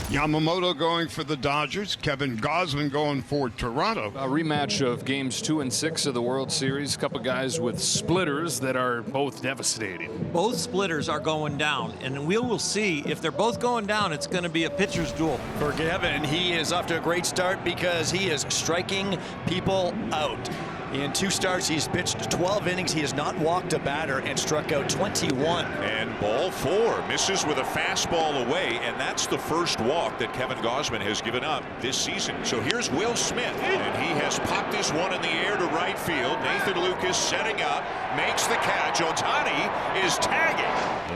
Yamamoto going for the Dodgers. Kevin Gausman going for Toronto. A rematch of games 2 and 6 of the World Series. A couple guys with splitters that are both devastating. Both splitters are going down, and we will see if they're both going down. It's going to be a pitcher's duel. For Kevin, he is off to a great start because he is striking people out. In 2 starts, he's pitched 12 innings. He has not walked a batter and struck out 21. And ball 4 misses with a fastball away, and that's the first walk that Kevin Gausman has given up this season. So here's Will Smith, and he has popped this one in the air to right field. Nathan Lucas setting up, makes the catch. Ohtani is tagging.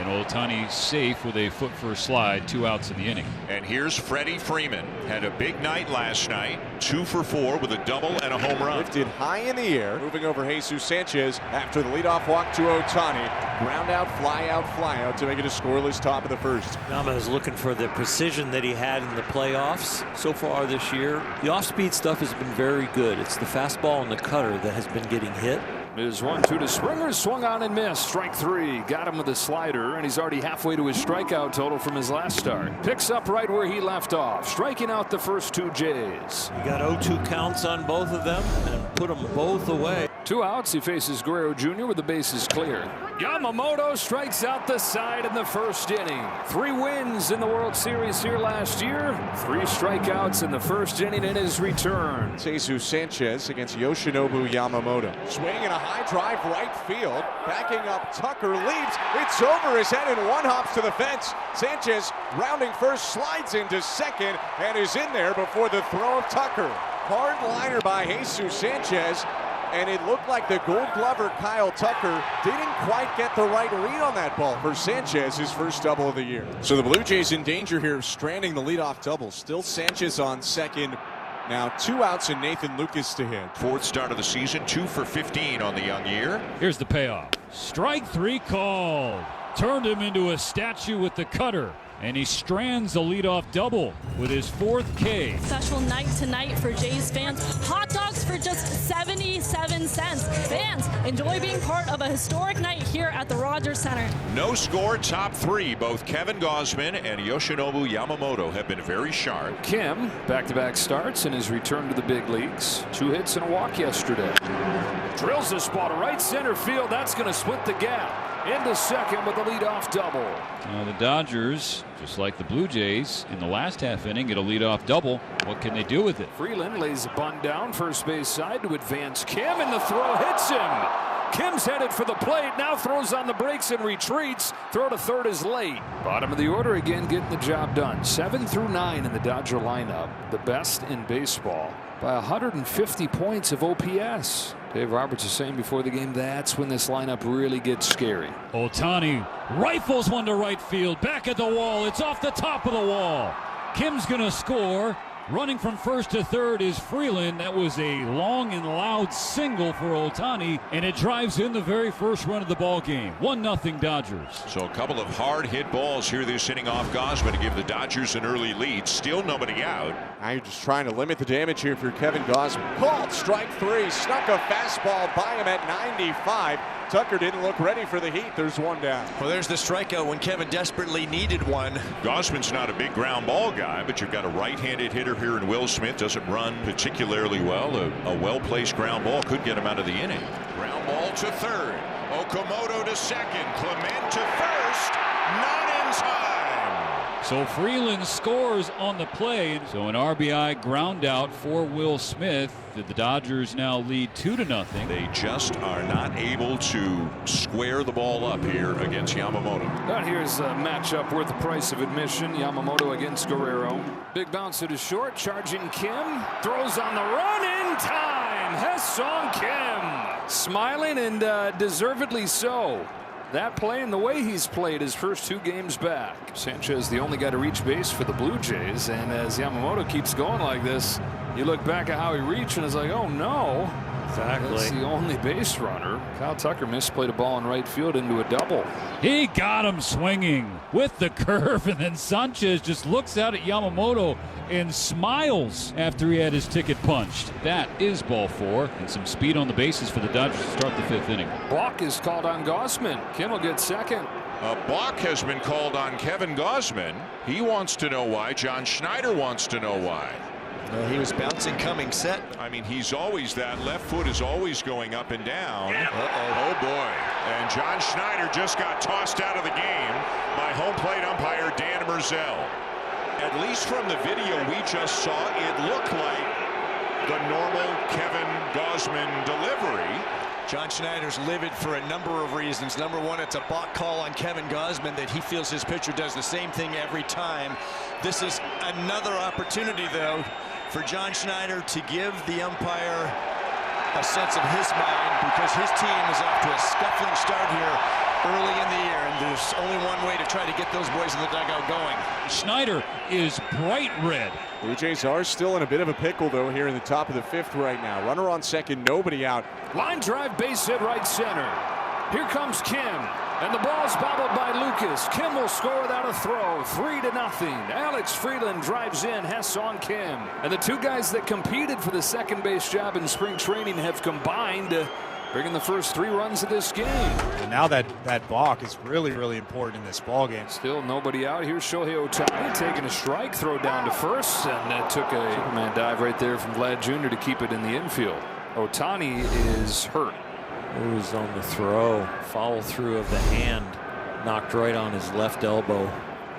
And Ohtani safe with a foot first slide, 2 outs in the inning. And here's Freddie Freeman. Had a big night last night, 2 for 4 with a double and a home run. Lifted high in the air, moving over Jesus Sanchez after the leadoff walk to Ohtani. Ground out, fly out to make it a scoreless top of the first. Yama is looking for the precision that he had in the playoffs so far this year. The off-speed stuff has been very good. It's the fastball and the cutter that has been getting hit. Is 1-2 to Springer, swung on and missed. Strike 3. Got him with a slider, and he's already halfway to his strikeout total from his last start. Picks up right where he left off, striking out the first 2 Jays. You got 0-2 counts on both of them and put them both away. 2 outs. He faces Guerrero Jr. with the bases clear. Yamamoto strikes out the side in the first inning. 3 wins in the World Series here last year. 3 strikeouts in the first inning in his return. Jesus Sanchez against Yoshinobu Yamamoto. Swinging a high drive right field. Backing up, Tucker leaps. It's over his head and 1 hops to the fence. Sanchez rounding first, slides into second, and is in there before the throw of Tucker. Hard liner by Jesus Sanchez. And it looked like the Gold Glover Kyle Tucker didn't quite get the right read on that ball for Sanchez, his first double of the year. So the Blue Jays in danger here, stranding the leadoff double. Still Sanchez on second. Now 2 outs and Nathan Lucas to hit. 4th start of the season, 2 for 15 on the young year. Here's the payoff. Strike 3 called. Turned him into a statue with the cutter. And he strands a leadoff double with his 4th K. Special night tonight for Jays fans. Hot dogs for just 77 cents. Fans, enjoy being part of a historic night here at the Rogers Center. No score, top 3. Both Kevin Gausman and Yoshinobu Yamamoto have been very sharp. Kim, back-to-back starts in his return to the big leagues. 2 hits and a walk yesterday. Drills this ball to right center field. That's going to split the gap. Into second with a leadoff double. Now the Dodgers, just like the Blue Jays, in the last half inning get a leadoff double. What can they do with it? Freeland lays a bunt down first base side to advance Kim, and the throw hits him. Kim's headed for the plate, now throws on the brakes and retreats. Throw to third is late. Bottom of the order again, getting the job done. 7 through 9 in the Dodger lineup, the best in baseball by 150 points of OPS. Dave Roberts is saying before the game, that's when this lineup really gets scary. Ohtani rifles one to right field, back at the wall. It's off the top of the wall. Kim's gonna score. Running from first to third is Freeland. That was a long and loud single for Ohtani, and it drives in the very first run of the ball game. 1-0 Dodgers. So a couple of hard hit balls here this inning off Gausman to give the Dodgers an early lead. Still nobody out. Now you're just trying to limit the damage here for Kevin Gausman. Called strike 3, snuck a fastball by him at 95. Tucker didn't look ready for the heat. There's 1 down. Well, there's the strikeout when Kevin desperately needed one. Gausman's not a big ground ball guy, but you've got a right-handed hitter here in Will Smith. Doesn't run particularly well. A well-placed ground ball could get him out of the inning. Ground ball to third. Okamoto to second. Clement to first. Not in time. So Freeland scores on the play. So an RBI ground out for Will Smith. The Dodgers now lead 2-0. They just are not able to square the ball up here against Yamamoto. Now here's a matchup worth the price of admission. Yamamoto against Guerrero. Big bounce to short, charging Kim. Throws on the run in time. Ha-Seong Kim. Smiling and deservedly so. That play and the way he's played his first 2 games back. Sanchez the only guy to reach base for the Blue Jays, and as Yamamoto keeps going like this, you look back at how he reached and it's like, oh no. Exactly. That's the only base runner. Kyle Tucker misplayed a ball in right field into a double. He got him swinging with the curve, and then Sanchez just looks out at Yamamoto and smiles after he had his ticket punched. That is ball 4, and some speed on the bases for the Dodgers to start the 5th inning. Balk is called on Gausman. Kim will get second. A balk has been called on Kevin Gausman. He wants to know why. John Schneider wants to know why. Well, he was bouncing coming set. I mean, he's always that. Left foot is always going up and down. Oh boy. And John Schneider just got tossed out of the game by home plate umpire Dan Merzel. At least from the video we just saw, it looked like the normal Kevin Gausman delivery. John Schneider's livid for a number of reasons. Number one, it's a balk call on Kevin Gausman that he feels his pitcher does the same thing every time. This is another opportunity, though, for John Schneider to give the umpire a sense of his mind, because his team is off to a scuffling start here early in the year, and there's only one way to try to get those boys in the dugout going. Schneider is bright red. Blue Jays are still in a bit of a pickle, though, here in the top of the 5th right now. Runner on second, nobody out. Line drive, base hit right center. Here comes Kim, and the ball's bobbled by Lucas. Kim will score without a throw, 3-0. Alex Freeland drives in, Hess on Kim. And the two guys that competed for the second base job in spring training have combined to bring in the first 3 runs of this game. And now that balk is really, really important in this ball game. Still nobody out. Here's Shohei Ohtani taking a strike, throw down to first, and took a Superman dive right there from Vlad Jr. to keep it in the infield. Ohtani is hurt. It was on the throw. Follow through of the hand. Knocked right on his left elbow.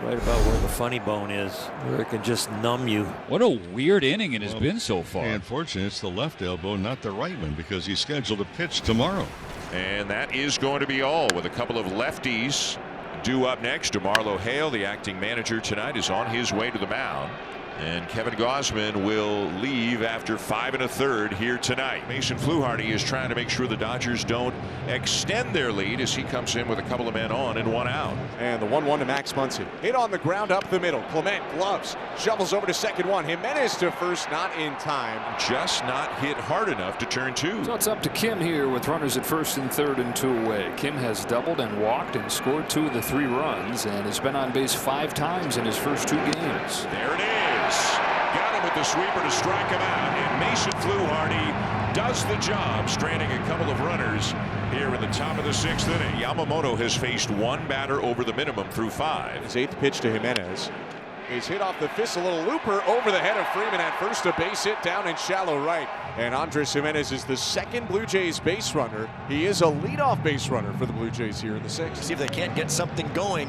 Right about where the funny bone is, where it can just numb you. What a weird inning it has been so far. Unfortunately, it's the left elbow, not the right one, because he's scheduled to pitch tomorrow. And that is going to be all, with a couple of lefties due up next. DeMarlo Hale, the acting manager tonight, is on his way to the mound. And Kevin Gausman will leave after 5 1/3 here tonight. Mason Fluharty is trying to make sure the Dodgers don't extend their lead as he comes in with a couple of men on and 1 out. And the 1-1 to Max Muncy. Hit on the ground up the middle. Clement gloves. Shovels over to second one. Jimenez to first, not in time. Just not hit hard enough to turn 2. So it's up to Kim here with runners at first and third and 2 away. Kim has doubled and walked and scored 2 of the 3 runs, and has been on base 5 times in his first 2 games. There it is. Got him with the sweeper to strike him out, and Mason Fluharty does the job, stranding a couple of runners here in the top of the 6th inning. Yamamoto has faced 1 batter over the minimum through 5. His 8th pitch to Jimenez. He's hit off the fist, a little looper over the head of Freeman at first, a base hit down in shallow right. And Andres Jimenez is the 2nd Blue Jays base runner. He is a leadoff base runner for the Blue Jays here in the 6th. See if they can't get something going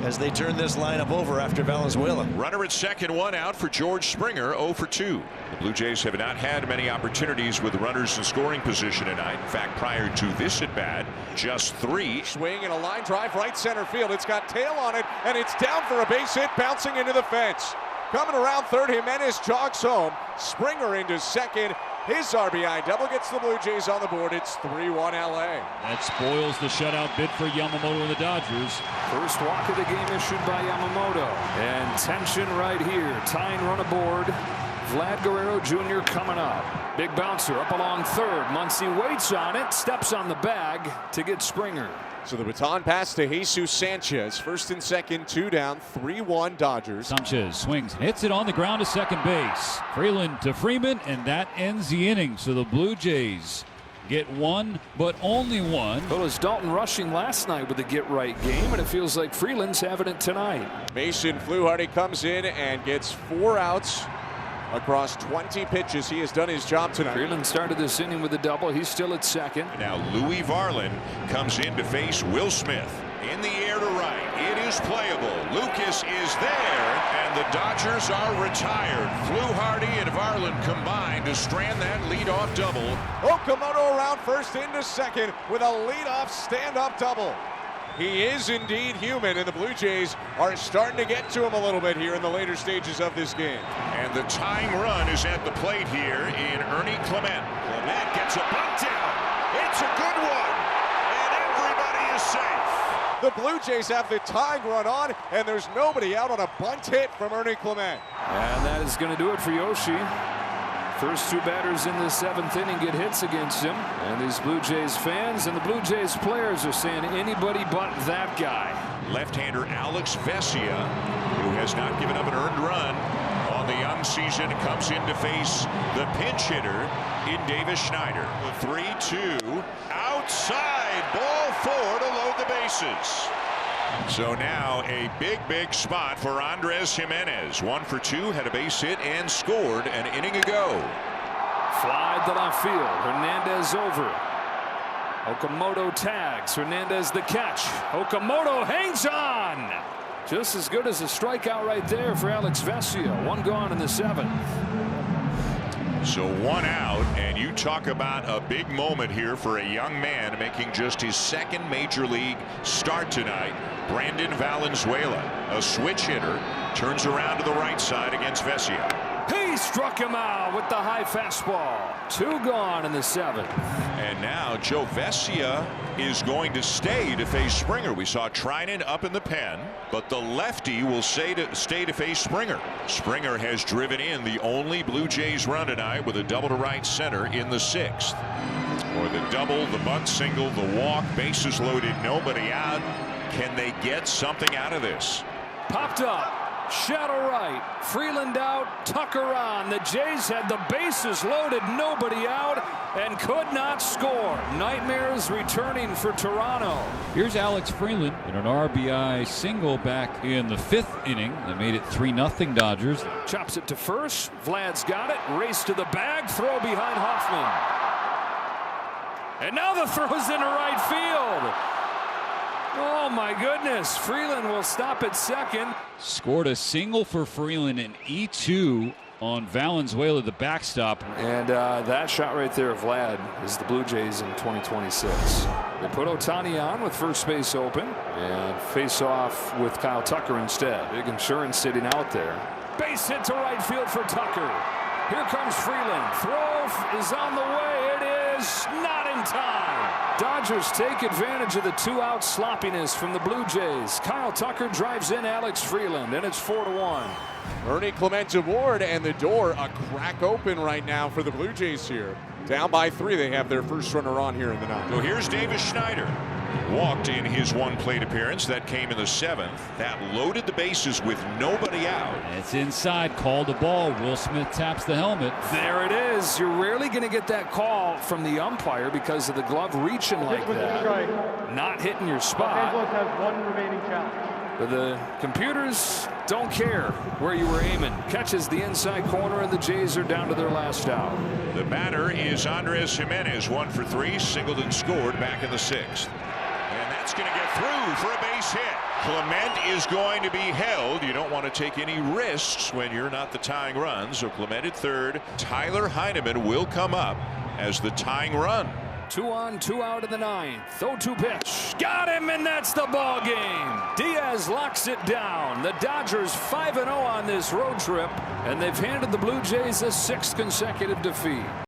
as they turn this lineup over after Valenzuela. Runner at second, 1 out for George Springer, 0 for 2. The Blue Jays have not had many opportunities with runners in scoring position tonight. In fact, prior to this at bat, just 3. Swing and a line drive right center field. It's got tail on it, and it's down for a base hit, bouncing into the fence. Coming around third, Jimenez jogs home. Springer into second. His RBI double gets the Blue Jays on the board. It's 3-1 LA. That spoils the shutout bid for Yamamoto and the Dodgers. First walk of the game issued by Yamamoto. And tension right here. Tying run aboard. Vlad Guerrero Jr. coming up. Big bouncer up along third. Muncy waits on it. Steps on the bag to get Springer. So the baton pass to Jesus Sanchez. First and second, 2 down, 3-1 Dodgers. Sanchez swings, hits it on the ground to second base. Freeland to Freeman, and that ends the inning. So the Blue Jays get 1, but only 1. Well, as Dalton rushing last night with a get-right game, and it feels like Freeland's having it tonight. Mason Fluharty comes in and gets 4 outs across 20 pitches. He has done his job tonight. Freeland started this inning with a double. He's still at second. Now Louis Varland comes in to face Will Smith. In the air to right. It is playable. Lucas is there, and the Dodgers are retired. Fluharty and Varland combined to strand that leadoff double. Okamoto around first into second with a leadoff stand-up double. He is indeed human, and the Blue Jays are starting to get to him a little bit here in the later stages of this game. And the tying run is at the plate here in Ernie Clement. Clement gets a bunt down. It's a good one, and everybody is safe. The Blue Jays have the tying run on, and there's nobody out on a bunt hit from Ernie Clement. And that is going to do it for Yoshi. First 2 batters in the 7th inning get hits against him. And these Blue Jays fans and the Blue Jays players are saying anybody but that guy. Left-hander Alex Vesia, who has not given up an earned run on the young season, comes in to face the pinch hitter in Davis Schneider. The 3-2 outside, ball 4 to load the bases. So now a big spot for Andres Jimenez. 1 for 2, had a base hit and scored an inning ago. Fly to left field. Hernandez over. Okamoto tags. Hernandez the catch. Okamoto hangs on. Just as good as a strikeout right there for Alex Vesia. 1 gone in the 7th. So 1 out, and you talk about a big moment here for a young man making just his 2nd major league start tonight. Brandon Valenzuela, a switch hitter, turns around to the right side against Vesia. He struck him out with the high fastball. 2 gone in the 7th. And now Joe Vesia is going to stay to face Springer. We saw Trinan up in the pen, but the lefty will stay to face Springer. Springer has driven in the only Blue Jays run tonight with a double to right center in the 6th. Or the double, the bunt single, the walk, bases loaded, nobody out. Can they get something out of this? Popped up. Shadow right. Freeland out. Tucker on. The Jays had the bases loaded. Nobody out. And could not score. Nightmares returning for Toronto. Here's Alex Freeland in an RBI single back in the 5th inning. That made it 3-0 Dodgers. Chops it to first. Vlad's got it. Race to the bag. Throw behind Hoffman. And now the throw's into right field. Oh my goodness. Freeland will stop at second. Scored a single for Freeland in E2 on Valenzuela, the backstop. And that shot right there of Vlad is the Blue Jays in 2026. They put Ohtani on with first base open and face off with Kyle Tucker instead. Big insurance sitting out there. Base hit to right field for Tucker. Here comes Freeland. Throw is on the way. It is not in time. Dodgers take advantage of the 2-out sloppiness from the Blue Jays. Kyle Tucker drives in Alex Freeland, and it's 4-1. Ernie Clement aboard, and the door a crack open right now for the Blue Jays here. Down by 3, they have their first runner on here in the 9th. So here's Davis Schneider. Walked in his 1 plate appearance. That came in the 7th. That loaded the bases with nobody out. It's inside. Called the ball. Will Smith taps the helmet. There it is. You're rarely going to get that call from the umpire because of the glove reaching like that. Not hitting your spot. Has 1 remaining challenge. But the computers don't care where you were aiming. Catches the inside corner, and the Jays are down to their last out. The batter is Andres Jimenez. 1 for 3, singled and scored back in the 6th. And that's going to get through for a base hit. Clement is going to be held. You don't want to take any risks when you're not the tying run. So Clement at third. Tyler Heineman will come up as the tying run. 2 on, 2 out in the 9th. 0-2 pitch. Got him, and that's the ball game. Diaz locks it down. The Dodgers 5-0 on this road trip, and they've handed the Blue Jays a 6th consecutive defeat.